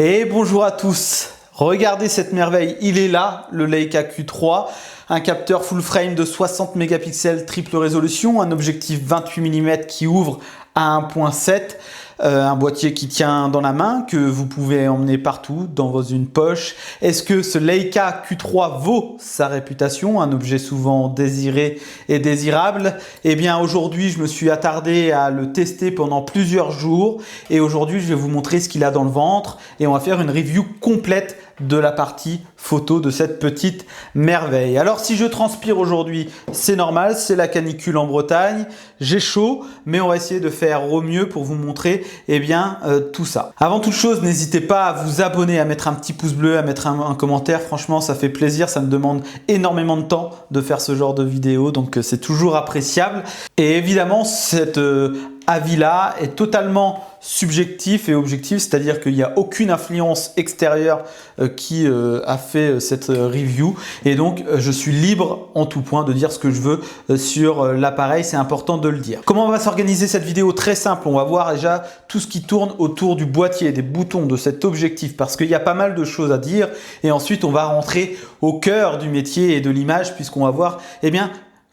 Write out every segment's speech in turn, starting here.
Et bonjour à tous, regardez cette merveille, il est là, le Leica Q3, un capteur full frame de 60 mégapixels triple résolution, un objectif 28 mm qui ouvre à 1.7, un boîtier qui tient dans la main, que vous pouvez emmener partout, dans une poche. Est-ce que ce Leica Q3 vaut sa réputation, un objet souvent désiré et désirable? Eh bien aujourd'hui, je me suis attardé à le tester pendant plusieurs jours et aujourd'hui, je vais vous montrer ce qu'il a dans le ventre et on va faire une review complète de la partie photo de cette petite merveille. Alors si je transpire aujourd'hui, c'est normal, c'est la canicule en Bretagne, j'ai chaud, mais on va essayer de faire au mieux pour vous montrer tout ça. Avant toute chose, n'hésitez pas à vous abonner, à mettre un petit pouce bleu, à mettre un commentaire, franchement ça fait plaisir, ça me demande énormément de temps de faire ce genre de vidéo, donc c'est toujours appréciable. Et évidemment, cet avis-là est totalement subjectif et objectif, c'est-à-dire qu'il n'y a aucune influence extérieure qui a fait cette review et donc je suis libre en tout point de dire ce que je veux sur l'appareil, c'est important de le dire. Comment on va s'organiser cette vidéo? Très simple, on va voir déjà tout ce qui tourne autour du boîtier, des boutons de cet objectif parce qu'il y a pas mal de choses à dire et ensuite on va rentrer au cœur du métier et de l'image puisqu'on va voir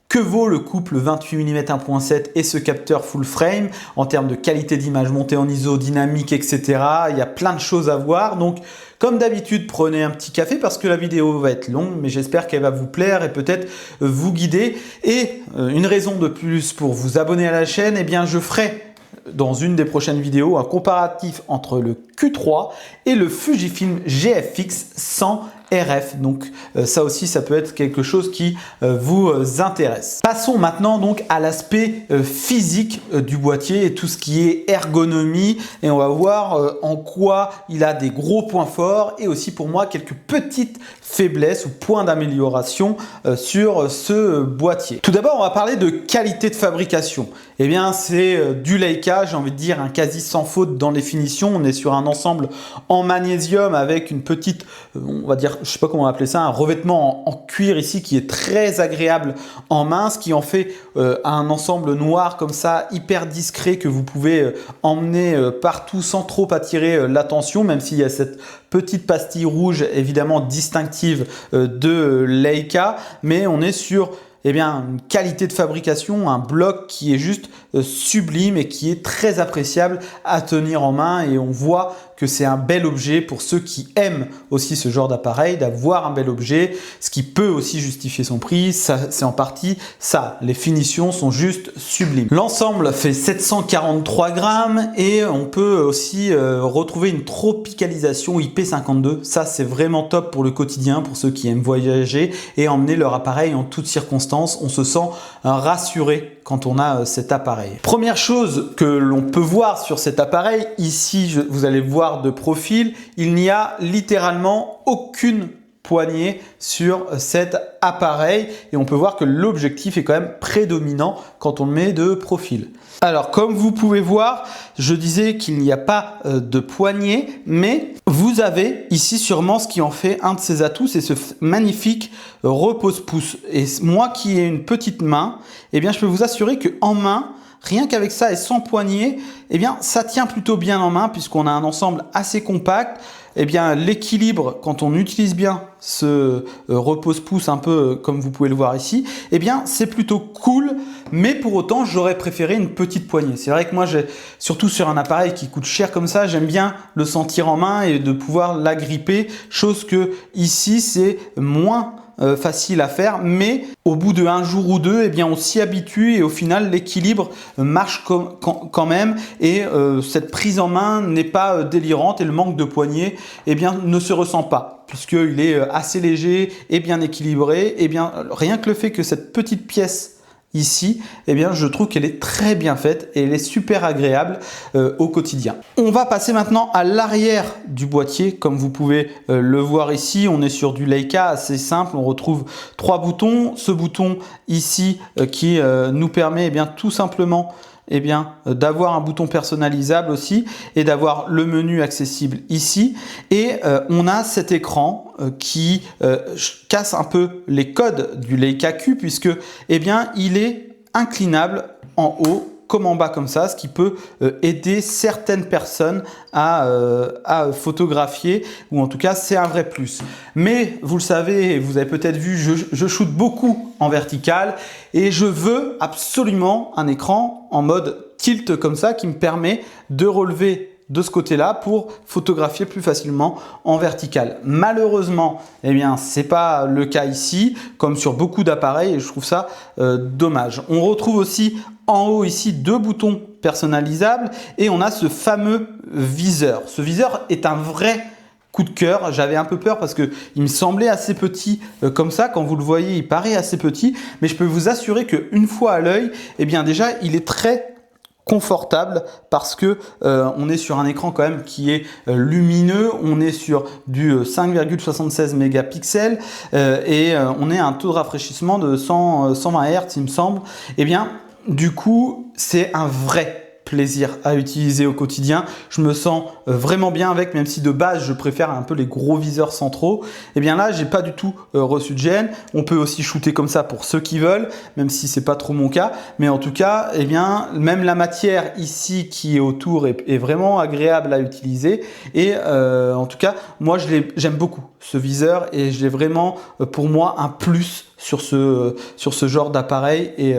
que vaut le couple 28 mm 1.7 et ce capteur full frame en termes de qualité d'image, montée en ISO, dynamique, etc. Il y a plein de choses à voir. Donc, comme d'habitude, prenez un petit café parce que la vidéo va être longue, mais j'espère qu'elle va vous plaire et peut-être vous guider. Et une raison de plus pour vous abonner à la chaîne, je ferai dans une des prochaines vidéos un comparatif entre le Q3 et le Fujifilm GFX 100 RF. Donc ça aussi, ça peut être quelque chose qui vous intéresse. Passons maintenant donc à l'aspect physique du boîtier et tout ce qui est ergonomie et on va voir en quoi il a des gros points forts et aussi pour moi quelques petites faiblesses ou points d'amélioration sur ce boîtier. Tout d'abord, on va parler de qualité de fabrication. C'est du Leica, j'ai envie de dire un quasi sans faute dans les finitions. On est sur un ensemble en magnésium avec une petite, on va dire, je sais pas comment appeler ça, un revêtement en cuir ici qui est très agréable en main, ce qui en fait un ensemble noir comme ça, hyper discret que vous pouvez emmener partout sans trop attirer l'attention, même s'il y a cette petite pastille rouge évidemment distinctive de Leica, mais on est sur une qualité de fabrication, un bloc qui est juste sublime et qui est très appréciable à tenir en main et on voit que c'est un bel objet pour ceux qui aiment aussi ce genre d'appareil, d'avoir un bel objet, ce qui peut aussi justifier son prix, c'est en partie ça, les finitions sont juste sublimes. L'ensemble fait 743 grammes et on peut aussi retrouver une tropicalisation IP52, ça c'est vraiment top pour le quotidien, pour ceux qui aiment voyager et emmener leur appareil en toutes circonstances, on se sent rassuré quand on a cet appareil. Première chose que l'on peut voir sur cet appareil, ici vous allez voir de profil, il n'y a littéralement aucune poignée sur cet appareil et on peut voir que l'objectif est quand même prédominant quand on le met de profil. Alors comme vous pouvez voir, je disais qu'il n'y a pas de poignée, mais vous avez ici sûrement ce qui en fait un de ses atouts, c'est ce magnifique repose-pouce. Et moi qui ai une petite main, je peux vous assurer qu'en main, rien qu'avec ça et sans poignée, ça tient plutôt bien en main puisqu'on a un ensemble assez compact. L'équilibre, quand on utilise bien ce repose-pouce un peu comme vous pouvez le voir ici, c'est plutôt cool, mais pour autant, j'aurais préféré une petite poignée. C'est vrai que moi, surtout sur un appareil qui coûte cher comme ça, j'aime bien le sentir en main et de pouvoir l'agripper, chose que ici, c'est moins facile à faire, mais au bout de un jour ou deux, on s'y habitue et au final l'équilibre marche quand même et cette prise en main n'est pas délirante et le manque de poignée ne se ressent pas puisqu'il est assez léger et bien équilibré. Rien que le fait que cette petite pièce ici, je trouve qu'elle est très bien faite et elle est super agréable au quotidien. On va passer maintenant à l'arrière du boîtier. Comme vous pouvez le voir ici, on est sur du Leica assez simple. On retrouve 3 boutons. Ce bouton ici qui nous permet tout simplement d'avoir un bouton personnalisable aussi et d'avoir le menu accessible ici et on a cet écran qui casse un peu les codes du Leica Q puisque il est inclinable en haut comme en bas comme ça, ce qui peut aider certaines personnes à photographier, ou en tout cas c'est un vrai plus. Mais vous le savez, vous avez peut-être vu, je shoote beaucoup en vertical et je veux absolument un écran en mode tilt comme ça qui me permet de relever de ce côté-là pour photographier plus facilement en vertical. Malheureusement, eh bien, c'est pas le cas ici, comme sur beaucoup d'appareils, et je trouve ça dommage. On retrouve aussi en haut ici 2 boutons personnalisables et on a ce fameux viseur. Ce viseur est un vrai coup de cœur. J'avais un peu peur parce que il me semblait assez petit comme ça. Quand vous le voyez, il paraît assez petit, mais je peux vous assurer qu'une fois à l'œil, eh bien déjà, il est très confortable parce que on est sur un écran quand même qui est lumineux, on est sur du 5,76 mégapixels et on est à un taux de rafraîchissement de 120 Hz il me semble. Et bien du coup c'est un vrai plaisir à utiliser au quotidien. Je me sens vraiment bien avec, même si de base je préfère un peu les gros viseurs centraux. Et bien là, j'ai pas du tout reçu de gêne. On peut aussi shooter comme ça pour ceux qui veulent, même si c'est pas trop mon cas. Mais en tout cas, eh bien, même la matière ici qui est autour est vraiment agréable à utiliser. Et en tout cas, moi j'aime beaucoup ce viseur et je l'ai vraiment pour moi un plus sur ce genre d'appareil et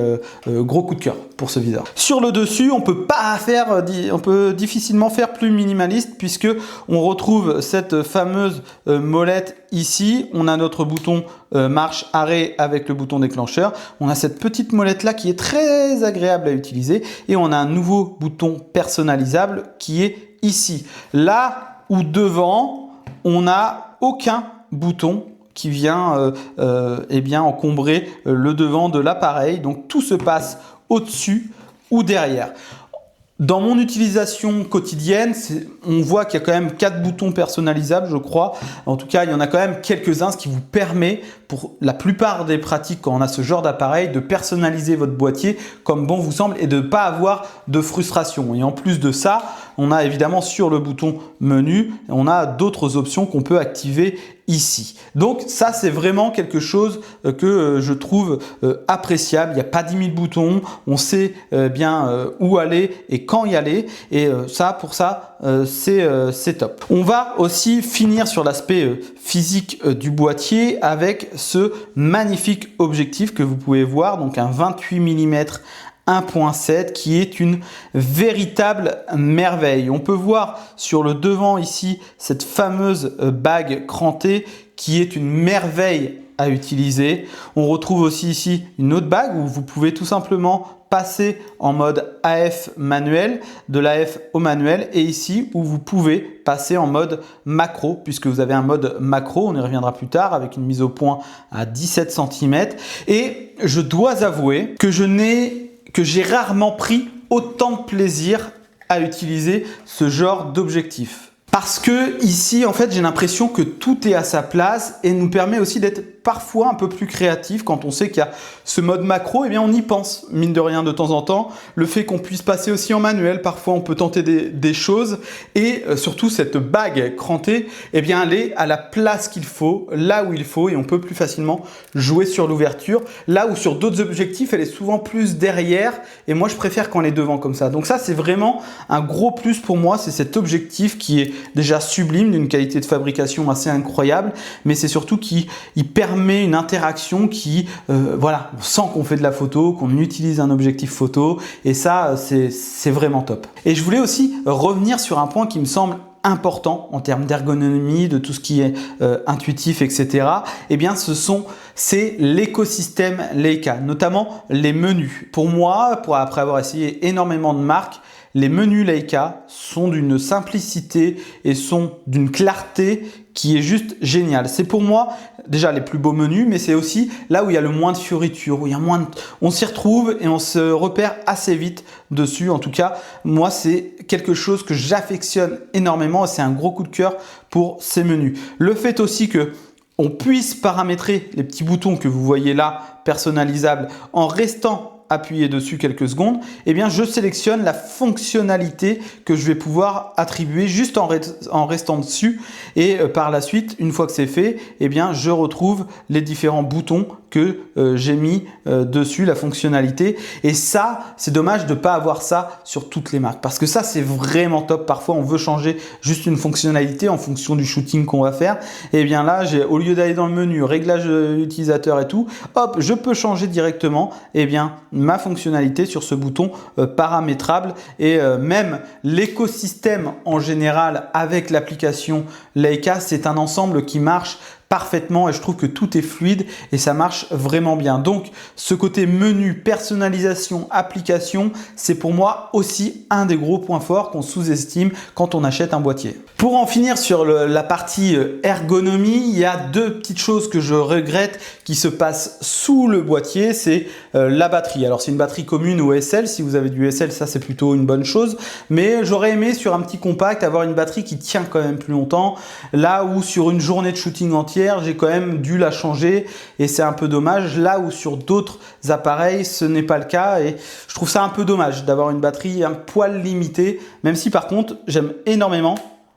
gros coup de cœur pour ce viseur. Sur le dessus, on peut difficilement faire plus minimaliste puisque on retrouve cette fameuse molette ici. On a notre bouton marche arrêt avec le bouton déclencheur. On a cette petite molette là qui est très agréable à utiliser et on a un nouveau bouton personnalisable qui est ici. Là où devant, on n'a aucun bouton qui vient eh bien encombrer le devant de l'appareil. Donc tout se passe au-dessus ou derrière. Dans mon utilisation quotidienne, on voit qu'il y a quand même 4 boutons personnalisables, je crois. En tout cas, il y en a quand même quelques-uns, ce qui vous permet, pour la plupart des pratiques, quand on a ce genre d'appareil, de personnaliser votre boîtier comme bon vous semble et de ne pas avoir de frustration. Et en plus de ça, on a évidemment sur le bouton menu, on a d'autres options qu'on peut activer ici. Donc ça, c'est vraiment quelque chose que je trouve appréciable. Il n'y a pas 10 000 boutons, on sait bien où aller et quand y aller. Et pour ça, c'est top. On va aussi finir sur l'aspect physique du boîtier avec ce magnifique objectif que vous pouvez voir, donc un 28 mm 1.7 qui est une véritable merveille. On peut voir sur le devant ici cette fameuse bague crantée qui est une merveille à utiliser. On retrouve aussi ici une autre bague où vous pouvez tout simplement passer en mode AF manuel, de l'AF au manuel, et ici où vous pouvez passer en mode macro, puisque vous avez un mode macro, on y reviendra plus tard, avec une mise au point à 17 cm. Et je dois avouer que j'ai rarement pris autant de plaisir à utiliser ce genre d'objectif. Parce que ici, en fait, j'ai l'impression que tout est à sa place et nous permet aussi d'être parfois un peu plus créatif quand on sait qu'il y a ce mode macro. Eh bien, on y pense, mine de rien, de temps en temps. Le fait qu'on puisse passer aussi en manuel, parfois on peut tenter des choses. Et surtout, cette bague crantée, eh bien, elle est à la place qu'il faut, là où il faut, et on peut plus facilement jouer sur l'ouverture. Là où sur d'autres objectifs, elle est souvent plus derrière. Et moi, je préfère quand elle est devant comme ça. Donc ça, c'est vraiment un gros plus pour moi. C'est cet objectif qui est déjà sublime, d'une qualité de fabrication assez incroyable, mais c'est surtout qu'il permet une interaction qui, voilà, on sent qu'on fait de la photo, qu'on utilise un objectif photo, et ça, c'est vraiment top. Et je voulais aussi revenir sur un point qui me semble important en termes d'ergonomie, de tout ce qui est intuitif, etc. Eh bien, c'est l'écosystème Leica, notamment les menus. Pour moi, après avoir essayé énormément de marques, les menus Leica sont d'une simplicité et sont d'une clarté qui est juste géniale. C'est pour moi déjà les plus beaux menus, mais c'est aussi là où il y a le moins de fioritures, où il y a on s'y retrouve et on se repère assez vite dessus. En tout cas, moi, c'est quelque chose que j'affectionne énormément et c'est un gros coup de cœur pour ces menus. Le fait aussi que on puisse paramétrer les petits boutons que vous voyez là, personnalisables, en restant appuyer dessus quelques secondes, eh bien je sélectionne la fonctionnalité que je vais pouvoir attribuer juste en restant dessus, et par la suite, une fois que c'est fait, eh bien je retrouve les différents boutons que j'ai mis dessus, la fonctionnalité. Et ça, c'est dommage de ne pas avoir ça sur toutes les marques, parce que ça c'est vraiment top. Parfois on veut changer juste une fonctionnalité en fonction du shooting qu'on va faire, et bien là au lieu d'aller dans le menu réglage utilisateur et tout, hop, je peux changer directement ma fonctionnalité sur ce bouton paramétrable. Et même l'écosystème en général avec l'application Leica, c'est un ensemble qui marche parfaitement, et je trouve que tout est fluide et ça marche vraiment bien. Donc ce côté menu, personnalisation, application, c'est pour moi aussi un des gros points forts qu'on sous-estime quand on achète un boîtier. Pour en finir sur la partie ergonomie, il y a deux petites choses que je regrette qui se passent sous le boîtier. C'est la batterie. Alors c'est une batterie commune au SL. Si vous avez du SL, ça c'est plutôt une bonne chose, mais j'aurais aimé sur un petit compact avoir une batterie qui tient quand même plus longtemps, là où sur une journée de shooting entière j'ai quand même dû la changer, et c'est un peu dommage, là où sur d'autres appareils ce n'est pas le cas, et je trouve ça un peu dommage d'avoir une batterie un poil limitée, même si par contre j'aime énormément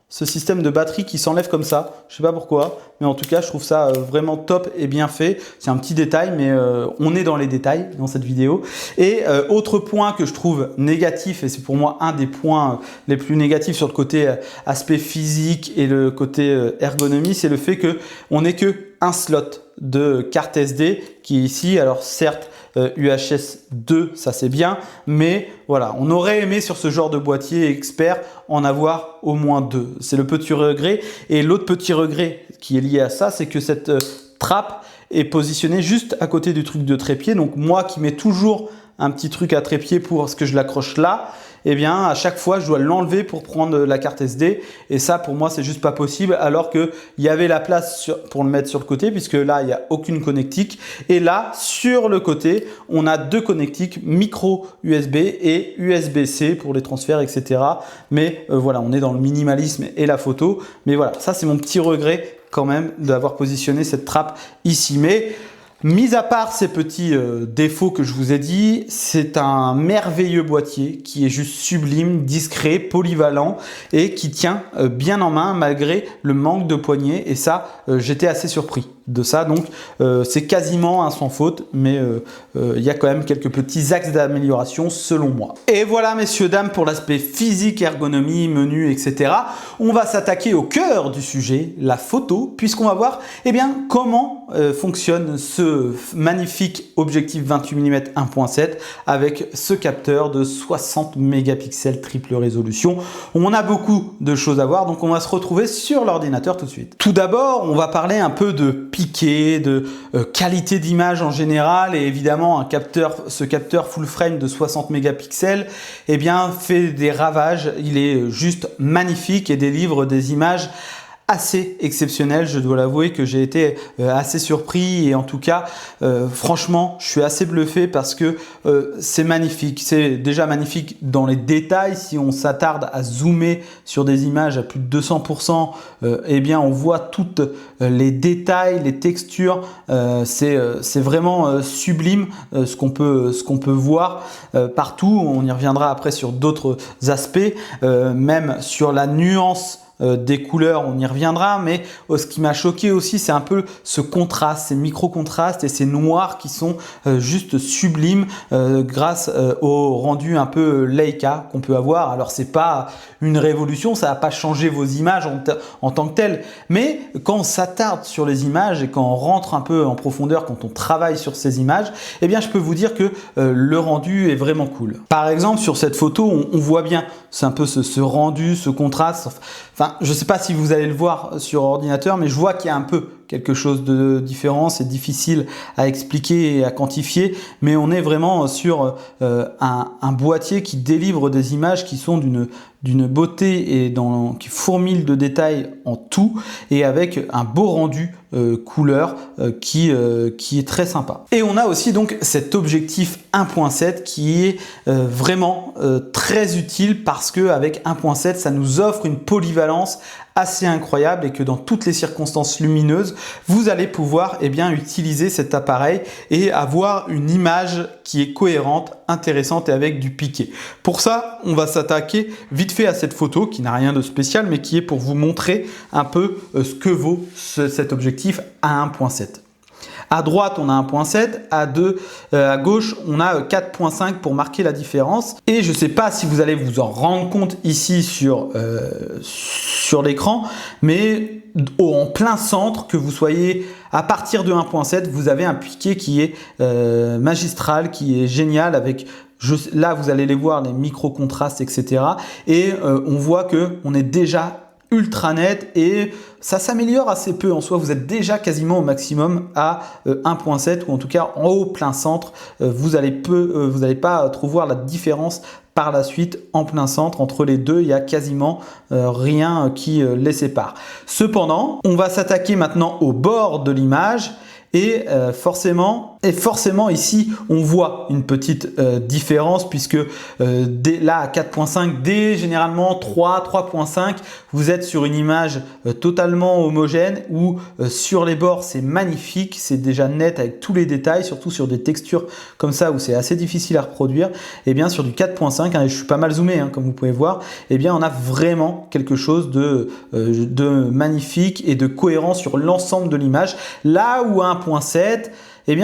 ce système de batterie qui s'enlève comme ça. Je sais pas pourquoi, mais en tout cas je trouve ça vraiment top et bien fait. C'est un petit détail, mais on est dans les détails dans cette vidéo. Et autre point que je trouve négatif, et c'est pour moi un des points les plus négatifs sur le côté aspect physique et le côté ergonomie, c'est le fait que on n'ait que un slot de carte SD qui est ici. Alors certes UHS 2, ça c'est bien, mais voilà, on aurait aimé sur ce genre de boîtier expert en avoir au moins deux. C'est le petit regret. Et l'autre petit regret qui est lié à ça, c'est que cette trappe est positionnée juste à côté du truc de trépied. Donc moi qui mets toujours un petit truc à trépied pour ce que je l'accroche là, eh bien à chaque fois je dois l'enlever pour prendre la carte SD, et ça pour moi c'est juste pas possible, alors que il y avait la place pour le mettre sur le côté, puisque là il n'y a aucune connectique, et là sur le côté on a deux connectiques micro USB et USB-C pour les transferts, etc. Mais voilà, on est dans le minimalisme et la photo, mais voilà, ça c'est mon petit regret quand même d'avoir positionné cette trappe ici. Mais mis à part ces petits défauts que je vous ai dit, c'est un merveilleux boîtier qui est juste sublime, discret, polyvalent et qui tient bien en main malgré le manque de poignée. Et ça, j'étais assez surpris de ça. Donc, c'est quasiment un sans faute, mais il y a quand même quelques petits axes d'amélioration selon moi. Et voilà, messieurs, dames, pour l'aspect physique, ergonomie, menu, etc. On va s'attaquer au cœur du sujet, la photo, puisqu'on va voir comment fonctionne ce magnifique objectif 28 mm 1.7 avec ce capteur de 60 mégapixels triple résolution. On a beaucoup de choses à voir, donc on va se retrouver sur l'ordinateur tout de suite. Tout d'abord, on va parler un peu de piqué, de qualité d'image en général, et évidemment ce capteur full frame de 60 mégapixels fait des ravages. Il est juste magnifique et délivre des images assez exceptionnel. Je dois l'avouer que j'ai été assez surpris, et en tout cas franchement je suis assez bluffé parce que c'est magnifique. C'est déjà magnifique dans les détails. Si on s'attarde à zoomer sur des images à plus de 200%, on voit toutes les détails, les textures. C'est vraiment sublime ce qu'on peut voir partout. On y reviendra après sur d'autres aspects, même sur la nuance des couleurs, on y reviendra, mais ce qui m'a choqué aussi, c'est un peu ce contraste, ces micro-contrastes et ces noirs qui sont juste sublimes grâce au rendu un peu Leica qu'on peut avoir. Alors c'est pas une révolution, ça va pas changer vos images en tant que telles, mais quand on s'attarde sur les images et quand on rentre un peu en profondeur, quand on travaille sur ces images, je peux vous dire que le rendu est vraiment cool. Par exemple, sur cette photo, on voit bien, c'est un peu ce rendu, ce contraste. Enfin, je ne sais pas si vous allez le voir sur ordinateur, mais je vois qu'il y a un peu quelque chose de différent. C'est difficile à expliquer et à quantifier, mais on est vraiment sur un boîtier qui délivre des images qui sont d'une beauté et qui fourmille de détails en tout, et avec un beau rendu couleur qui est très sympa. Et on a aussi donc cet objectif 1.7 qui est vraiment très utile, parce que avec 1.7 ça nous offre une polyvalence assez incroyable et que dans toutes les circonstances lumineuses, vous allez pouvoir utiliser cet appareil et avoir une image qui est cohérente, intéressante et avec du piqué. Pour ça, on va s'attaquer vite fait à cette photo qui n'a rien de spécial mais qui est pour vous montrer un peu ce que vaut cet objectif à 1.7. À droite, on a 1.7, à gauche, on a 4.5 pour marquer la différence. Et je ne sais pas si vous allez vous en rendre compte ici sur l'écran, mais en plein centre, que vous soyez à partir de 1.7, vous avez un piqué qui est magistral, qui est génial avec... Là, vous allez les voir, les micro-contrastes, etc. Et on voit qu'on est déjà ultra net et ça s'améliore assez peu en soi. Vous êtes déjà quasiment au maximum à 1.7 ou en tout cas en haut plein centre. Vous n'allez pas trop voir la différence par la suite en plein centre. Entre les deux, il n'y a quasiment rien qui les sépare. Cependant, on va s'attaquer maintenant au bord de l'image. Et forcément ici on voit une petite différence puisque là à 4.5 dès généralement 3.5 vous êtes sur une image totalement homogène où sur les bords c'est magnifique, c'est déjà net avec tous les détails, surtout sur des textures comme ça où c'est assez difficile à reproduire. Et bien sur du 4.5 je suis pas mal zoomé comme vous pouvez voir, et bien on a vraiment quelque chose de magnifique et de cohérent sur l'ensemble de l'image, là où 1.7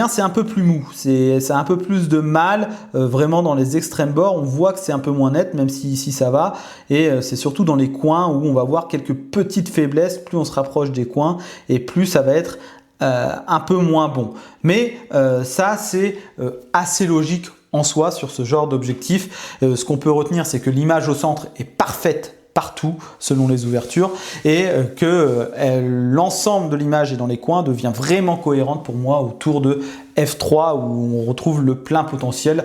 c'est un peu plus mou, c'est un peu plus de mal vraiment dans les extrêmes bords. On voit que c'est un peu moins net, même si ici ça va, et c'est surtout dans les coins où on va voir quelques petites faiblesses. Plus on se rapproche des coins et plus ça va être un peu moins bon, mais ça c'est assez logique en soi sur ce genre d'objectif. Ce qu'on peut retenir, c'est que l'image au centre est parfaite partout selon les ouvertures et que l'ensemble de l'image et dans les coins devient vraiment cohérente pour moi autour de f3 où on retrouve le plein potentiel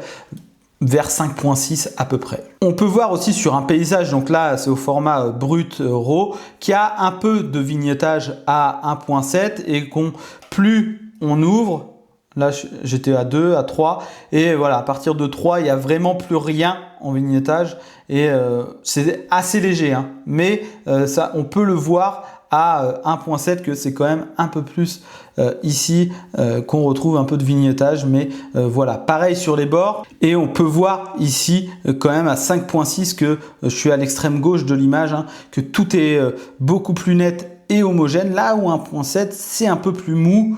vers 5.6 à peu près. On peut voir aussi sur un paysage, donc là c'est au format brut RAW, qui a un peu de vignettage à 1.7 et plus on ouvre, là j'étais à 2, à 3 et voilà, à partir de 3 il n'y a vraiment plus rien en vignettage et c'est assez léger mais ça on peut le voir à 1.7 que c'est quand même un peu plus ici qu'on retrouve un peu de vignettage, mais voilà, pareil sur les bords. Et on peut voir ici quand même à 5.6 que je suis à l'extrême gauche de l'image, que tout est beaucoup plus net et homogène, là où 1.7 c'est un peu plus mou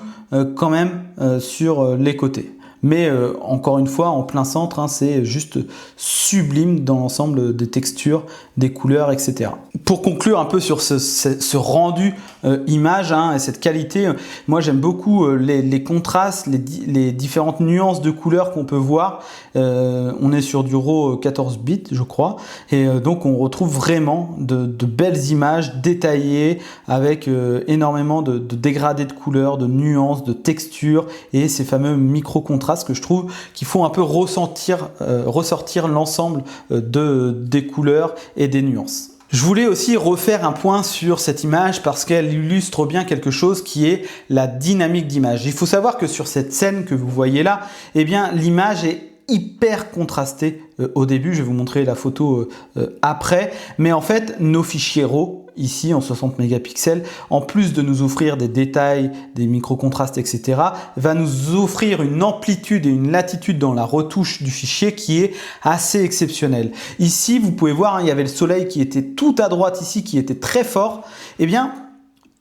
quand même sur les côtés. Mais encore une fois, en plein centre, c'est juste sublime dans l'ensemble des textures, des couleurs, etc. Pour conclure un peu sur ce rendu image et cette qualité, moi j'aime beaucoup les contrastes, les différentes nuances de couleurs qu'on peut voir. On est sur du RAW 14 bits, je crois, et donc on retrouve vraiment de belles images détaillées avec énormément de dégradés de couleurs, de nuances, de textures et ces fameux micro-contrastes que je trouve qui font un peu ressortir l'ensemble des couleurs et des nuances. Je voulais aussi refaire un point sur cette image parce qu'elle illustre bien quelque chose qui est la dynamique d'image. Il faut savoir que sur cette scène que vous voyez là, l'image est hyper contrastée au début. Je vais vous montrer la photo après, mais en fait nos fichiers RAW ici en 60 mégapixels, en plus de nous offrir des détails, des micro-contrastes, etc., va nous offrir une amplitude et une latitude dans la retouche du fichier qui est assez exceptionnelle. Ici, vous pouvez voir, il y avait le soleil qui était tout à droite ici, qui était très fort.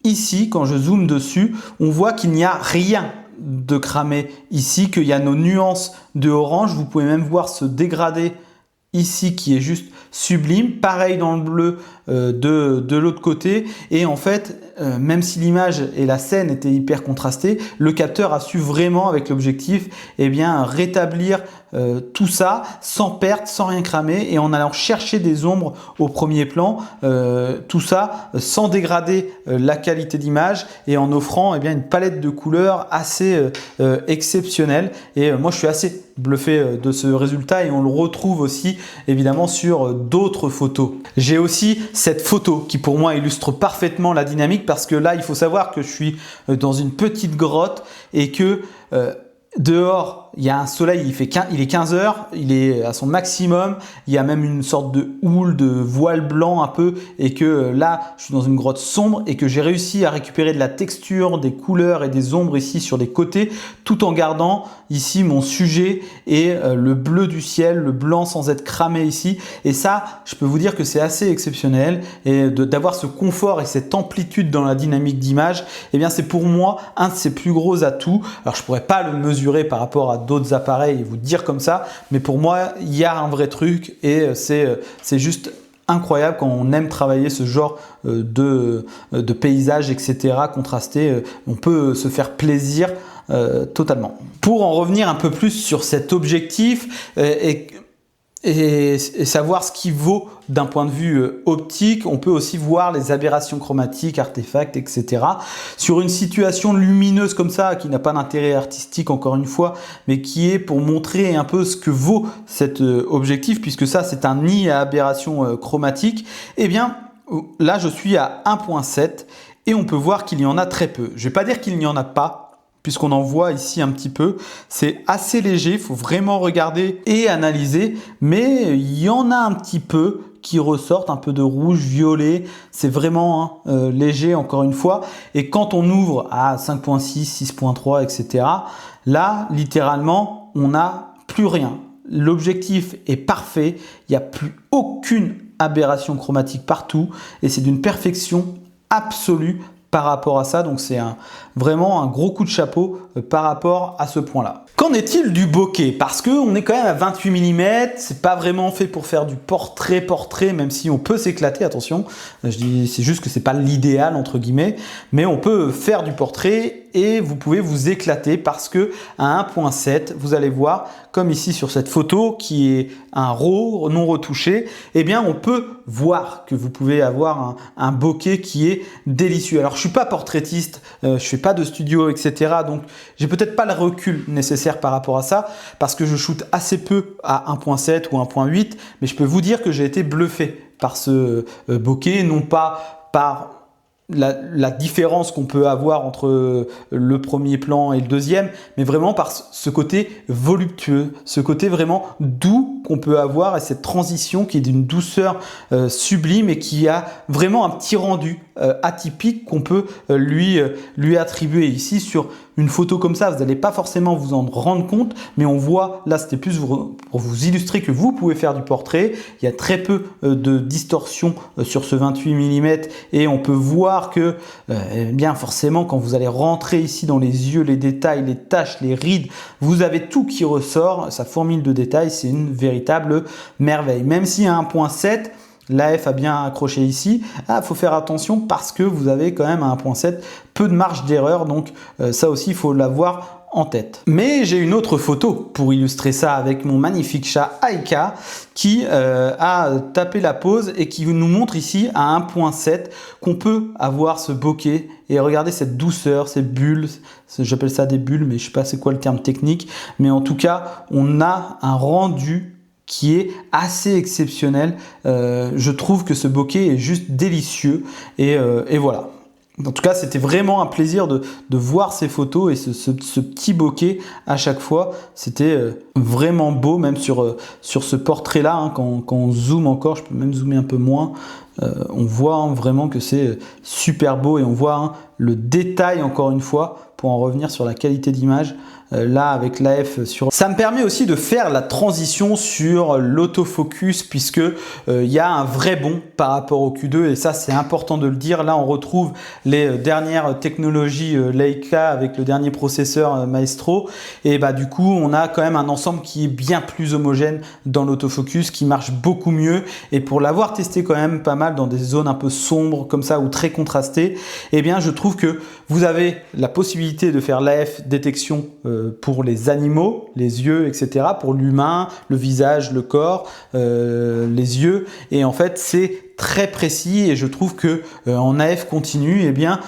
Ici, quand je zoome dessus, on voit qu'il n'y a rien de cramé ici, qu'il y a nos nuances de orange. Vous pouvez même voir ce dégradé ici qui est juste sublime, pareil dans le bleu de l'autre côté, et en fait même si l'image et la scène étaient hyper contrastées, le capteur a su vraiment avec l'objectif rétablir tout ça sans perte, sans rien cramer, et en allant chercher des ombres au premier plan, tout ça sans dégrader la qualité d'image et en offrant une palette de couleurs assez exceptionnelle. Et moi je suis assez bluffé de ce résultat et on le retrouve aussi évidemment sur d'autres photos. J'ai aussi cette photo qui pour moi illustre parfaitement la dynamique parce que là il faut savoir que je suis dans une petite grotte et que dehors il y a un soleil, il est 15 heures, il est à son maximum, il y a même une sorte de houle, de voile blanc un peu, et que là, je suis dans une grotte sombre et que j'ai réussi à récupérer de la texture, des couleurs et des ombres ici sur les côtés, tout en gardant ici mon sujet et le bleu du ciel, le blanc sans être cramé ici. Et ça, je peux vous dire que c'est assez exceptionnel, et d'avoir ce confort et cette amplitude dans la dynamique d'image, eh bien c'est pour moi un de ses plus gros atouts. Alors je pourrais pas le mesurer par rapport à d'autres appareils et vous dire comme ça, mais pour moi il y a un vrai truc, et c'est juste incroyable quand on aime travailler ce genre de paysage, etc. contrasté. On peut se faire plaisir totalement. Pour en revenir un peu plus sur cet objectif et savoir ce qu'il vaut d'un point de vue optique, on peut aussi voir les aberrations chromatiques, artefacts, etc. Sur une situation lumineuse comme ça, qui n'a pas d'intérêt artistique encore une fois, mais qui est pour montrer un peu ce que vaut cet objectif, puisque ça c'est un nid à aberration chromatique, eh bien là je suis à 1.7 et on peut voir qu'il y en a très peu. Je ne vais pas dire qu'il n'y en a pas, puisqu'on en voit ici un petit peu. C'est assez léger, il faut vraiment regarder et analyser, mais il y en a un petit peu qui ressortent, un peu de rouge, violet, c'est vraiment léger encore une fois. Et quand on ouvre à 5.6, 6.3, etc., là, littéralement, on n'a plus rien. L'objectif est parfait, il n'y a plus aucune aberration chromatique partout, et c'est d'une perfection absolue par rapport à ça. Donc c'est vraiment un gros coup de chapeau par rapport à ce point-là. Qu'en est-il du bokeh? Parce qu'on est quand même à 28 mm, c'est pas vraiment fait pour faire du portrait, même si on peut s'éclater, attention. Je dis, c'est juste que c'est pas l'idéal entre guillemets, mais on peut faire du portrait et vous pouvez vous éclater, parce que à 1.7, vous allez voir, comme ici sur cette photo qui est un RAW non retouché, eh bien on peut voir que vous pouvez avoir un bokeh qui est délicieux. Alors je suis pas portraitiste, je fais pas de studio, etc. Donc j'ai peut-être pas le recul nécessaire par rapport à ça, parce que je shoote assez peu à 1.7 ou 1.8, mais je peux vous dire que j'ai été bluffé par ce bokeh, non pas par la différence qu'on peut avoir entre le premier plan et le deuxième, mais vraiment par ce côté voluptueux, ce côté vraiment doux qu'on peut avoir, et cette transition qui est d'une douceur sublime et qui a vraiment un petit rendu atypique qu'on peut lui attribuer. Ici sur une photo comme ça, vous n'allez pas forcément vous en rendre compte, mais on voit, là c'était plus pour vous illustrer que vous pouvez faire du portrait. Il y a très peu de distorsion sur ce 28 mm, et on peut voir que eh bien forcément quand vous allez rentrer ici dans les yeux, les détails, les taches, les rides, vous avez tout qui ressort, ça fourmille de détails, c'est une véritable merveille. Même si à 1.7, l'AF a bien accroché ici, faut faire attention parce que vous avez quand même à 1.7 peu de marge d'erreur, donc ça aussi il faut l'avoir en tête. Mais j'ai une autre photo pour illustrer ça avec mon magnifique chat Aika qui a tapé la pause et qui nous montre ici à 1.7 qu'on peut avoir ce bokeh. Et regardez cette douceur, ces bulles, j'appelle ça des bulles, mais je sais pas c'est quoi le terme technique, mais en tout cas on a un rendu qui est assez exceptionnel. Je trouve que ce bokeh est juste délicieux, et voilà. En tout cas, c'était vraiment un plaisir de voir ces photos et ce petit bokeh à chaque fois. C'était vraiment beau, même sur ce portrait-là, hein, quand on zoome encore, je peux même zoomer un peu moins, on voit vraiment que c'est super beau, et on voit le détail encore une fois, pour en revenir sur la qualité d'image. Là avec l'AF sur... Ça me permet aussi de faire la transition sur l'autofocus, puisque il y a un vrai bond par rapport au Q2, et ça c'est important de le dire. Là on retrouve les dernières technologies Leica avec le dernier processeur Maestro, et bah du coup on a quand même un ensemble qui est bien plus homogène dans l'autofocus, qui marche beaucoup mieux. Et pour l'avoir testé quand même pas mal dans des zones un peu sombres comme ça ou très contrastées, eh bien je trouve que vous avez la possibilité de faire l'AF détection pour les animaux, les yeux, etc., pour l'humain, le visage, le corps, les yeux, et en fait c'est très précis, et je trouve que en AF continu, eh bien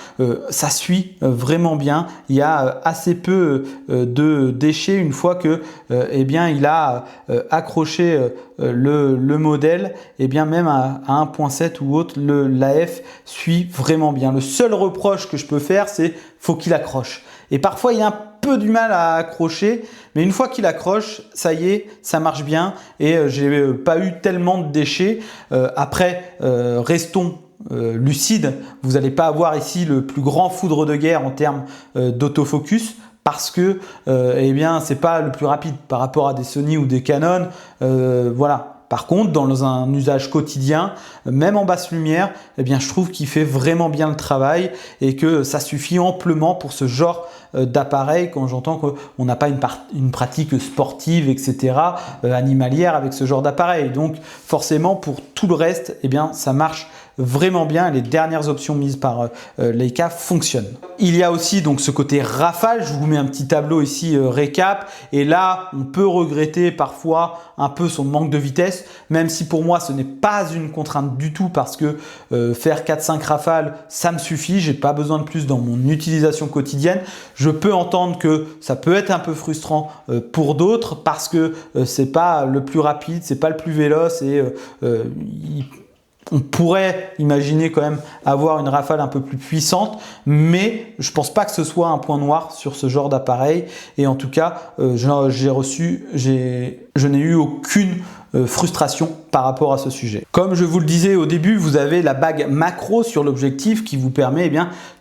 ça suit vraiment bien. Il y a assez peu de déchets une fois que eh bien il a accroché le modèle, et bien même à 1.7 ou autre, l'AF suit vraiment bien. Le seul reproche que je peux faire, c'est faut qu'il accroche. Et parfois il y a un peu du mal à accrocher, mais une fois qu'il accroche, ça y est, ça marche bien et j'ai pas eu tellement de déchets. Après, restons lucides, vous n'allez pas avoir ici le plus grand foudre de guerre en termes d'autofocus, parce que eh bien c'est pas le plus rapide par rapport à des Sony ou des Canon. Voilà. Par contre, dans un usage quotidien, même en basse lumière, eh bien, je trouve qu'il fait vraiment bien le travail et que ça suffit amplement pour ce genre d'appareil quand j'entends qu'on n'a pas une pratique sportive, etc., animalière avec ce genre d'appareil. Donc, forcément, pour tout le reste, eh bien, ça marche vraiment bien. Les dernières options mises par Leica fonctionnent. Il y a aussi donc ce côté rafale. Je vous mets un petit tableau ici récap. Et là, on peut regretter parfois un peu son manque de vitesse, même si pour moi, ce n'est pas une contrainte du tout parce que faire 4-5 rafales, ça me suffit. J'ai pas besoin de plus dans mon utilisation quotidienne. Je peux entendre que ça peut être un peu frustrant pour d'autres parce que c'est pas le plus rapide, c'est pas le plus véloce et on pourrait imaginer quand même avoir une rafale un peu plus puissante, mais je pense pas que ce soit un point noir sur ce genre d'appareil. Et en tout cas, je n'ai eu aucune frustration par rapport à ce sujet. Comme je vous le disais au début, vous avez la bague macro sur l'objectif qui vous permet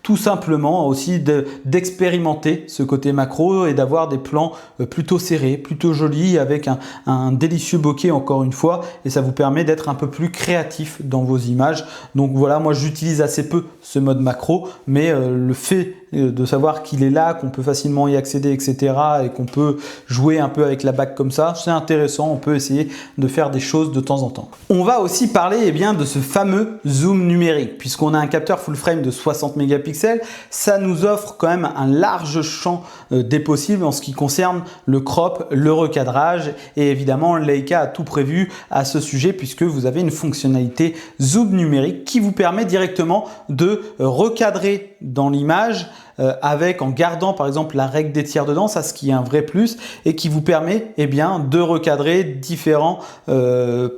tout simplement aussi d'expérimenter ce côté macro et d'avoir des plans plutôt serrés, plutôt jolis avec un délicieux bokeh encore une fois, et ça vous permet d'être un peu plus créatif dans vos images. Donc voilà, moi j'utilise assez peu ce mode macro, mais le fait de savoir qu'il est là, qu'on peut facilement y accéder, etc., et qu'on peut jouer un peu avec la bague comme ça, c'est intéressant. On peut essayer de faire des choses de temps en temps. On va aussi parler de ce fameux zoom numérique, puisqu'on a un capteur full frame de 60 mégapixels. Ça nous offre quand même un large champ des possibles en ce qui concerne le crop, le recadrage, et évidemment Leica a tout prévu à ce sujet, puisque vous avez une fonctionnalité zoom numérique qui vous permet directement de recadrer dans l'image en gardant par exemple la règle des tiers dedans, ça ce qui est un vrai plus, et qui vous permet de recadrer différents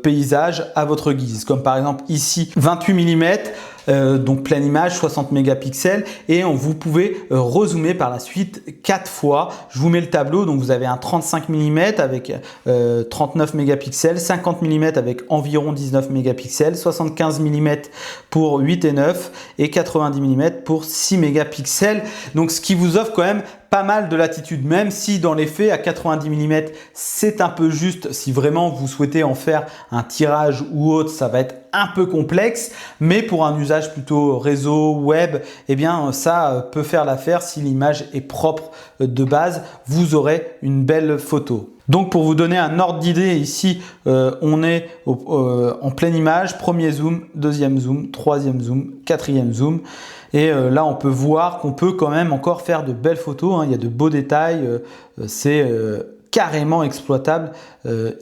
paysages à votre guise, comme par exemple ici 28 mm, donc pleine image 60 mégapixels, et vous pouvez rezoomer par la suite 4 fois. Je vous mets le tableau, donc vous avez un 35 mm avec 39 mégapixels, 50 mm avec environ 19 mégapixels, 75 mm pour 8 et 9 et 90 mm pour 6 mégapixels. Donc ce qui vous offre quand même pas mal de latitude, même si dans les faits à 90 mm c'est un peu juste. Si vraiment vous souhaitez en faire un tirage ou autre, ça va être un peu complexe, mais pour un usage plutôt réseau, web, ça peut faire l'affaire. Si l'image est propre de base, vous aurez une belle photo. Donc pour vous donner un ordre d'idée, ici on est en pleine image, premier zoom, deuxième zoom, troisième zoom, quatrième zoom. Et là, on peut voir qu'on peut quand même encore faire de belles photos. Il y a de beaux détails. C'est carrément exploitable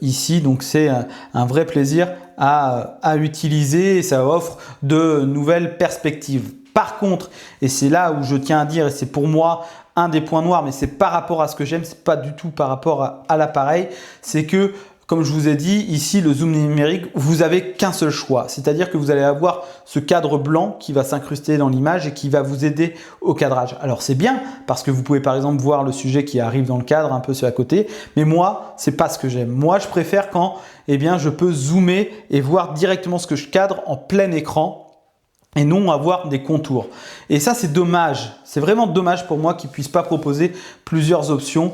ici. Donc, c'est un vrai plaisir à utiliser et ça offre de nouvelles perspectives. Par contre, et c'est là où je tiens à dire, et c'est pour moi un des points noirs, mais c'est par rapport à ce que j'aime, c'est pas du tout par rapport à l'appareil, c'est que comme je vous ai dit, ici, le zoom numérique, vous n'avez qu'un seul choix. C'est-à-dire que vous allez avoir ce cadre blanc qui va s'incruster dans l'image et qui va vous aider au cadrage. Alors, c'est bien parce que vous pouvez, par exemple, voir le sujet qui arrive dans le cadre, un peu sur à côté. Mais moi, c'est pas ce que j'aime. Moi, je préfère quand, je peux zoomer et voir directement ce que je cadre en plein écran et non avoir des contours. Et ça, c'est dommage. C'est vraiment dommage pour moi qu'ils ne puissent pas proposer plusieurs options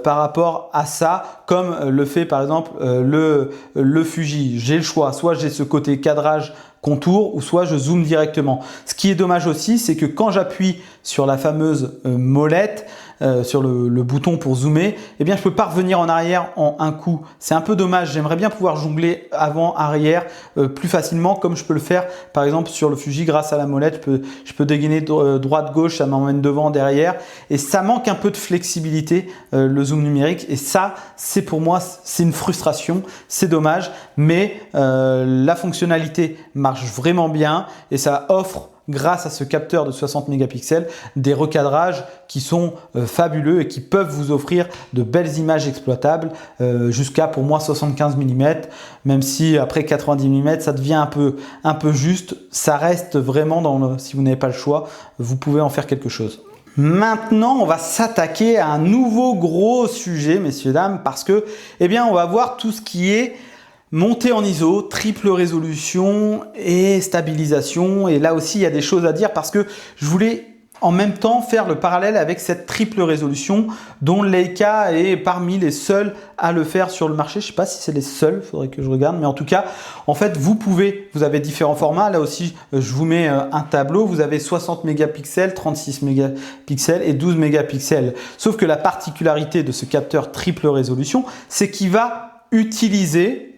par rapport à ça, comme le fait par exemple le Fuji. J'ai le choix, soit j'ai ce côté cadrage contour, ou soit je zoome directement. Ce qui est dommage aussi, c'est que quand j'appuie sur la fameuse molette, sur le bouton pour zoomer, je peux pas revenir en arrière en un coup. C'est un peu dommage. J'aimerais bien pouvoir jongler avant, arrière plus facilement, comme je peux le faire par exemple sur le Fuji grâce à la molette. Je peux dégainer droite, gauche, ça m'emmène devant, derrière, et ça manque un peu de flexibilité le zoom numérique. Et ça, c'est pour moi, c'est une frustration. C'est dommage, mais la fonctionnalité marche vraiment bien et ça offre, grâce à ce capteur de 60 mégapixels, des recadrages qui sont fabuleux et qui peuvent vous offrir de belles images exploitables jusqu'à, pour moi, 75 mm, même si après 90 mm ça devient un peu juste. Ça reste vraiment si vous n'avez pas le choix, vous pouvez en faire quelque chose. Maintenant, on va s'attaquer à un nouveau gros sujet, messieurs, dames, parce que, eh bien, on va voir tout ce qui est montée en ISO, triple résolution et stabilisation. Et là aussi, il y a des choses à dire parce que je voulais en même temps faire le parallèle avec cette triple résolution dont Leica est parmi les seuls à le faire sur le marché. Je ne sais pas si c'est les seuls, il faudrait que je regarde, mais en tout cas, en fait, vous avez différents formats. Là aussi, je vous mets un tableau. Vous avez 60 mégapixels, 36 mégapixels et 12 mégapixels. Sauf que la particularité de ce capteur triple résolution, c'est qu'il va utiliser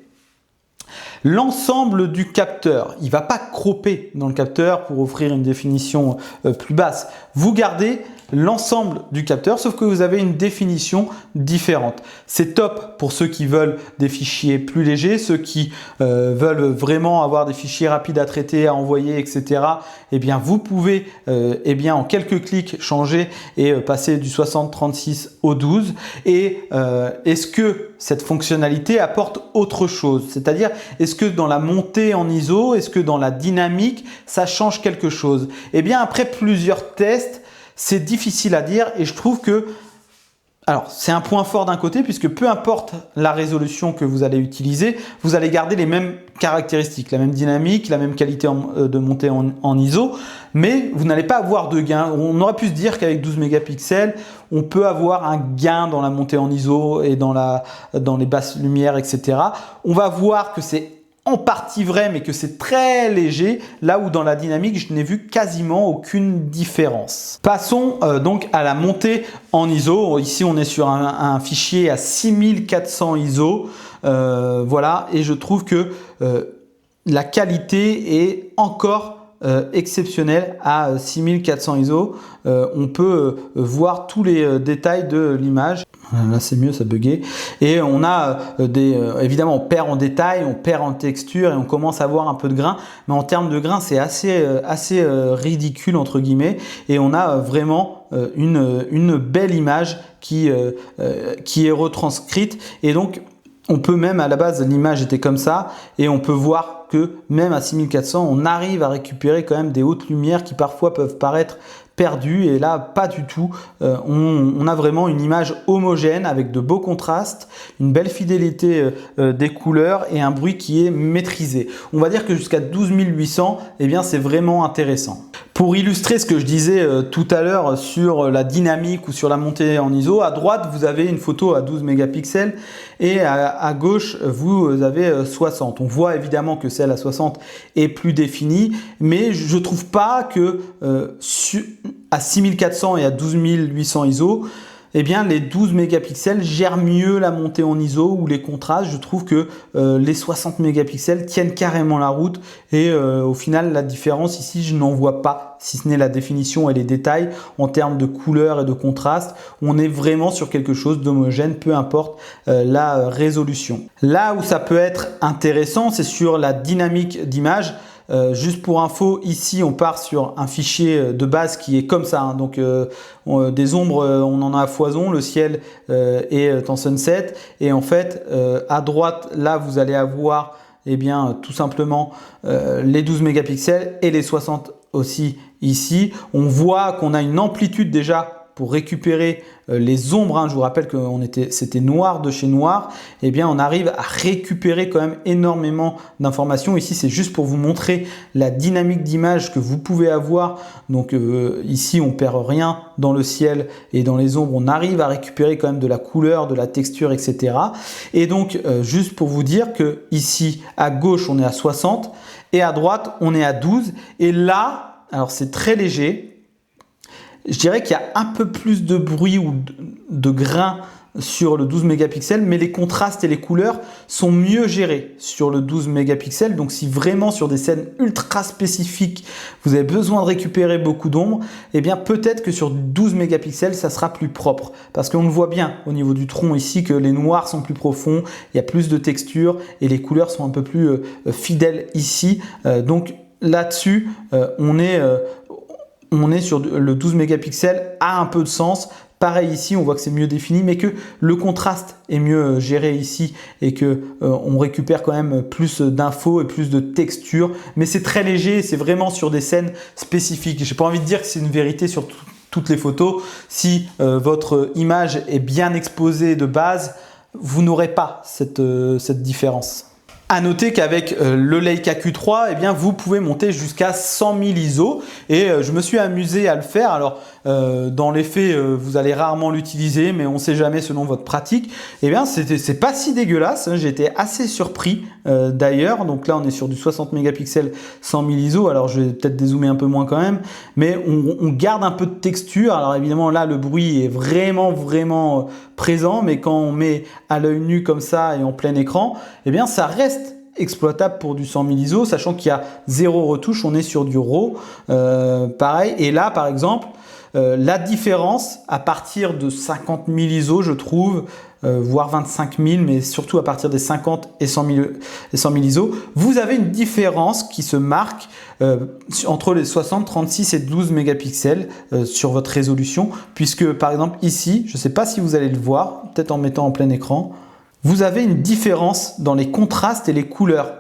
l'ensemble du capteur. Il ne va pas cropper dans le capteur pour offrir une définition plus basse. Vous gardez l'ensemble du capteur, sauf que vous avez une définition différente. C'est top pour ceux qui veulent des fichiers plus légers, ceux qui veulent vraiment avoir des fichiers rapides à traiter, à envoyer, etc. Eh bien, vous pouvez en quelques clics changer et passer du 60-36 au 12. Et est-ce que cette fonctionnalité apporte autre chose? C'est-à-dire, est-ce que dans la montée en ISO, est-ce que dans la dynamique, ça change quelque chose? Eh bien, après plusieurs tests, c'est difficile à dire et je trouve que, alors c'est un point fort d'un côté puisque peu importe la résolution que vous allez utiliser, vous allez garder les mêmes caractéristiques, la même dynamique, la même qualité de montée en ISO, mais vous n'allez pas avoir de gain. On aurait pu se dire qu'avec 12 mégapixels, on peut avoir un gain dans la montée en ISO et dans les basses lumières, etc. On va voir que c'est en partie vrai, mais que c'est très léger, là où dans la dynamique, je n'ai vu quasiment aucune différence. Passons donc à la montée en ISO. Ici, on est sur un fichier à 6400 ISO. Voilà, et je trouve que la qualité est encore exceptionnelle à 6400 ISO. On peut voir tous les détails de l'image. Là c'est mieux, ça buguait. Et on a évidemment on perd en détail, on perd en texture et on commence à voir un peu de grain. Mais en termes de grain, c'est assez ridicule entre guillemets. Et on a vraiment une belle image qui est retranscrite. Et donc on peut même, à la base, l'image était comme ça, et on peut voir que même à 6400, on arrive à récupérer quand même des hautes lumières qui parfois peuvent paraître perdues, et là, pas du tout. On a vraiment une image homogène avec de beaux contrastes, une belle fidélité des couleurs et un bruit qui est maîtrisé. On va dire que jusqu'à 12800, eh bien, c'est vraiment intéressant. Pour illustrer ce que je disais tout à l'heure sur la dynamique ou sur la montée en ISO, à droite, vous avez une photo à 12 mégapixels et à gauche, vous avez 60. On voit évidemment que celle à 60 est plus définie, mais je ne trouve pas que à 6400 et à 12800 ISO, eh bien, les 12 mégapixels gèrent mieux la montée en ISO ou les contrastes. Je trouve que les 60 mégapixels tiennent carrément la route et au final, la différence ici, je n'en vois pas, si ce n'est la définition et les détails en termes de couleur et de contraste. On est vraiment sur quelque chose d'homogène, peu importe la résolution. Là où ça peut être intéressant, c'est sur la dynamique d'image. Juste pour info, ici on part sur un fichier de base qui est comme ça, hein. Donc des ombres, on en a à foison, le ciel est en sunset et en fait à droite là vous allez avoir tout simplement les 12 mégapixels et les 60 aussi ici. On voit qu'on a une amplitude déjà pour récupérer les ombres, hein. Je vous rappelle que c'était noir de chez noir, eh bien on arrive à récupérer quand même énormément d'informations. Ici c'est juste pour vous montrer la dynamique d'image que vous pouvez avoir. Donc ici on perd rien dans le ciel et dans les ombres, on arrive à récupérer quand même de la couleur, de la texture, etc. Et donc juste pour vous dire que ici à gauche on est à 60 et à droite on est à 12 et là, alors c'est très léger. Je dirais qu'il y a un peu plus de bruit ou de grain sur le 12 mégapixels, mais les contrastes et les couleurs sont mieux gérés sur le 12 mégapixels. Donc si vraiment sur des scènes ultra spécifiques, vous avez besoin de récupérer beaucoup d'ombre, eh bien peut-être que sur 12 mégapixels, ça sera plus propre. Parce qu'on le voit bien au niveau du tronc ici que les noirs sont plus profonds, il y a plus de texture et les couleurs sont un peu plus fidèles ici. Donc là-dessus, on est sur le 12 mégapixels, a un peu de sens. Pareil ici, on voit que c'est mieux défini, mais que le contraste est mieux géré ici et que on récupère quand même plus d'infos et plus de texture. Mais c'est très léger, c'est vraiment sur des scènes spécifiques. J'ai pas envie de dire que c'est une vérité sur toutes les photos. Si votre image est bien exposée de base, vous n'aurez pas cette différence. À noter qu'avec le Leica Q3, eh bien, vous pouvez monter jusqu'à 100 000 ISO et je me suis amusé à le faire. Alors, dans les faits, vous allez rarement l'utiliser, mais on ne sait jamais selon votre pratique. Eh bien, c'est pas si dégueulasse. Hein. J'ai été assez surpris d'ailleurs. Donc là, on est sur du 60 mégapixels 100 000 ISO. Alors, je vais peut-être dézoomer un peu moins quand même, mais on garde un peu de texture. Alors évidemment, là, le bruit est vraiment présent, mais quand on met à l'œil nu comme ça et en plein écran, eh bien, ça reste exploitable pour du 100 000 ISO, sachant qu'il y a 0 retouche, on est sur du RAW, pareil. Et là, par exemple, la différence à partir de 50 000 ISO, je trouve, voire 25 000, mais surtout à partir des 50 et 100 000 ISO, vous avez une différence qui se marque entre les 60, 36 et 12 mégapixels sur votre résolution, puisque par exemple ici, je ne sais pas si vous allez le voir, peut-être en mettant en plein écran, vous avez une différence dans les contrastes et les couleurs.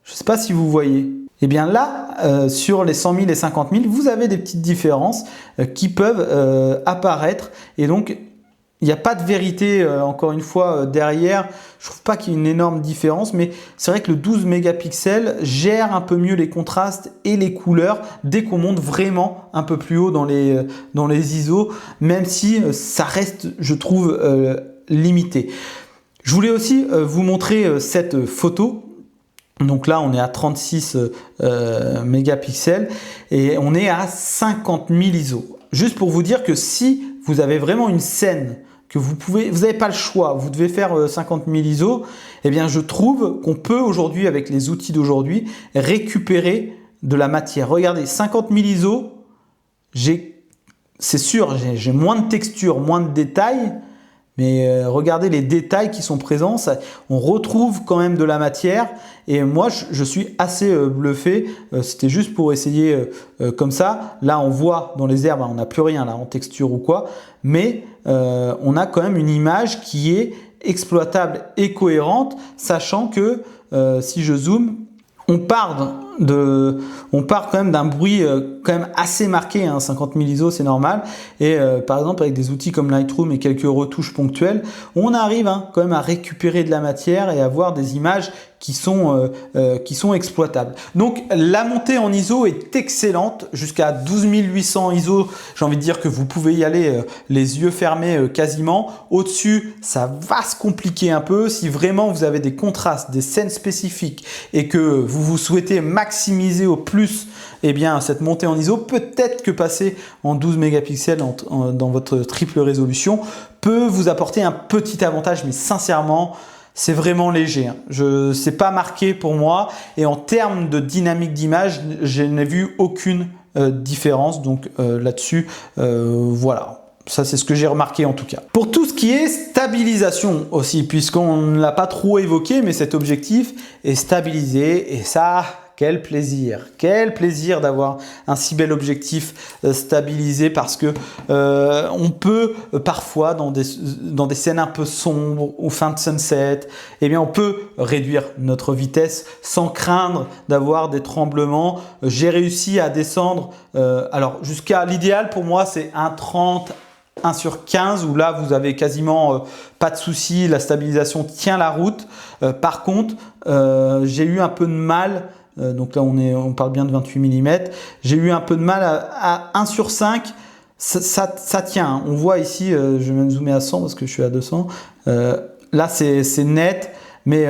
Je ne sais pas si vous voyez. Et bien là, sur les 100 000 et 50 000, vous avez des petites différences qui peuvent apparaître. Et donc, il n'y a pas de vérité, encore une fois, derrière. Je ne trouve pas qu'il y ait une énorme différence, mais c'est vrai que le 12 mégapixels gère un peu mieux les contrastes et les couleurs dès qu'on monte vraiment un peu plus haut dans les ISO, même si ça reste, je trouve, limité. Je voulais aussi vous montrer cette photo. Donc là, on est à 36 mégapixels et on est à 50 000 ISO. Juste pour vous dire que si vous avez vraiment une scène que vous n'avez pas le choix, vous devez faire 50 000 ISO, eh bien je trouve qu'on peut aujourd'hui, avec les outils d'aujourd'hui, récupérer de la matière. Regardez, 50 000 ISO, c'est sûr, j'ai moins de texture, moins de détails, mais regardez les détails qui sont présents, on retrouve quand même de la matière et moi je suis assez bluffé. C'était juste pour essayer comme ça. Là on voit dans les herbes, on n'a plus rien là en texture ou quoi, mais on a quand même une image qui est exploitable et cohérente, sachant que si je zoome, on part quand même d'un bruit quand même assez marqué, hein, 50 000 ISO c'est normal, et par exemple avec des outils comme Lightroom et quelques retouches ponctuelles, on arrive quand même à récupérer de la matière et à avoir des images qui sont exploitables. Donc la montée en ISO est excellente, jusqu'à 12 800 ISO, j'ai envie de dire que vous pouvez y aller les yeux fermés quasiment. Au-dessus, ça va se compliquer un peu. Si vraiment vous avez des contrastes, des scènes spécifiques et que vous souhaitez maximiser au plus cette montée en ISO, peut-être que passer en 12 mégapixels dans votre triple résolution peut vous apporter un petit avantage, mais sincèrement, c'est vraiment léger. C'est pas marqué pour moi et en termes de dynamique d'image, je n'ai vu aucune différence. Donc là-dessus, voilà. Ça, c'est ce que j'ai remarqué en tout cas. Pour tout ce qui est stabilisation aussi, puisqu'on ne l'a pas trop évoqué, mais cet objectif est stabilisé et ça... Quel plaisir d'avoir un si bel objectif stabilisé, parce que on peut parfois dans des scènes un peu sombres ou fin de sunset, on peut réduire notre vitesse sans craindre d'avoir des tremblements. J'ai réussi à descendre, alors jusqu'à l'idéal pour moi c'est 1,30, 1/15 où là vous avez quasiment pas de souci, la stabilisation tient la route. Par contre, j'ai eu un peu de mal. Donc là on parle bien de 28 mm. J'ai eu un peu de mal à 1/5. Ça tient. Hein. On voit ici, je vais même zoomer à 100 parce que je suis à 200. Là c'est net, mais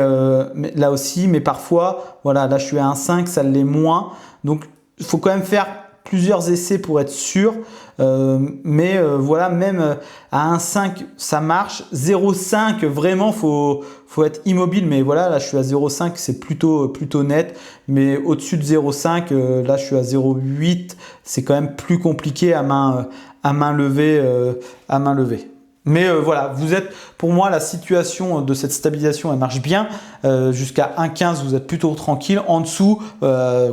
là aussi, mais parfois, voilà, là je suis à 1/5, ça l'est moins. Donc il faut quand même faire plusieurs essais pour être sûr. Voilà, même à 1,5 ça marche. 0,5 vraiment faut être immobile, mais voilà, là je suis à 0,5, c'est plutôt net, mais au-dessus de 0,5 là je suis à 0,8, c'est quand même plus compliqué à main levée. Mais voilà, vous êtes, pour moi, la situation de cette stabilisation, elle marche bien. Jusqu'à 1,15, vous êtes plutôt tranquille. En dessous,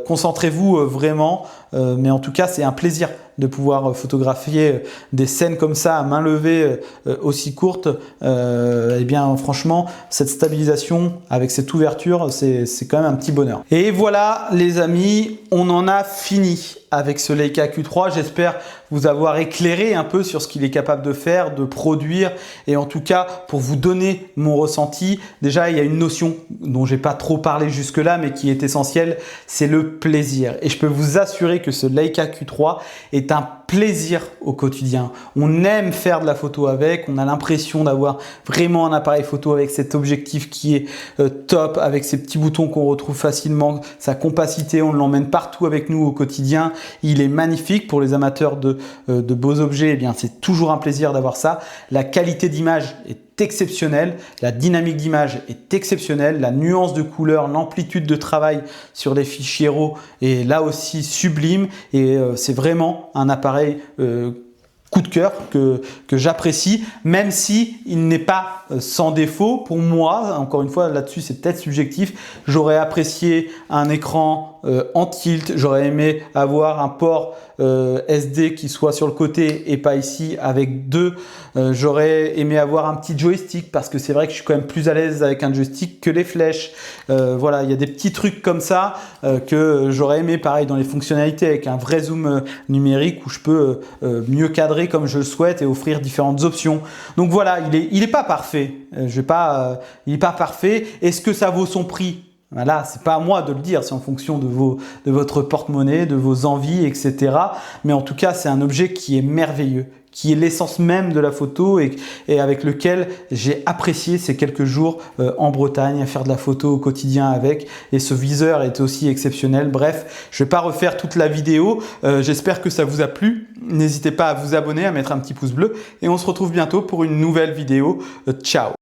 concentrez-vous vraiment. Mais en tout cas, c'est un plaisir de pouvoir photographier des scènes comme ça à main levée aussi courtes. Franchement, cette stabilisation avec cette ouverture, c'est quand même un petit bonheur. Et voilà, les amis, on en a fini avec ce Leica Q3. J'espère vous avoir éclairé un peu sur ce qu'il est capable de faire, de produire, et en tout cas pour vous donner mon ressenti. Déjà, il y a une notion dont j'ai pas trop parlé jusque-là, mais qui est essentielle, c'est le plaisir. Et je peux vous assurer que ce Leica Q3 est un plaisir au quotidien. On aime faire de la photo avec, on a l'impression d'avoir vraiment un appareil photo avec cet objectif qui est top, avec ces petits boutons qu'on retrouve facilement, sa compacité, on l'emmène partout avec nous au quotidien. Il est magnifique pour les amateurs de beaux objets. Eh bien, c'est toujours un plaisir d'avoir ça. La qualité d'image est exceptionnelle, la dynamique d'image est exceptionnelle, la nuance de couleur, l'amplitude de travail sur les fichiers RAW est là aussi sublime, et c'est vraiment un appareil coup de cœur que j'apprécie, même si il n'est pas sans défaut. Pour moi, encore une fois, là-dessus c'est peut-être subjectif, j'aurais apprécié un écran en tilt, j'aurais aimé avoir un port SD qui soit sur le côté et pas ici avec deux. J'aurais aimé avoir un petit joystick, parce que c'est vrai que je suis quand même plus à l'aise avec un joystick que les flèches. Voilà, il y a des petits trucs comme ça que j'aurais aimé, pareil dans les fonctionnalités, avec un vrai zoom numérique où je peux mieux cadrer comme je le souhaite et offrir différentes options. Donc voilà, il est pas parfait. Il est pas parfait. Est-ce que ça vaut son prix? Voilà, c'est pas à moi de le dire, c'est en fonction de votre porte-monnaie, de vos envies, etc. Mais en tout cas, c'est un objet qui est merveilleux, qui est l'essence même de la photo, et avec lequel j'ai apprécié ces quelques jours en Bretagne à faire de la photo au quotidien avec. Et ce viseur est aussi exceptionnel. Bref, je vais pas refaire toute la vidéo. J'espère que ça vous a plu. N'hésitez pas à vous abonner, à mettre un petit pouce bleu, et on se retrouve bientôt pour une nouvelle vidéo. Ciao!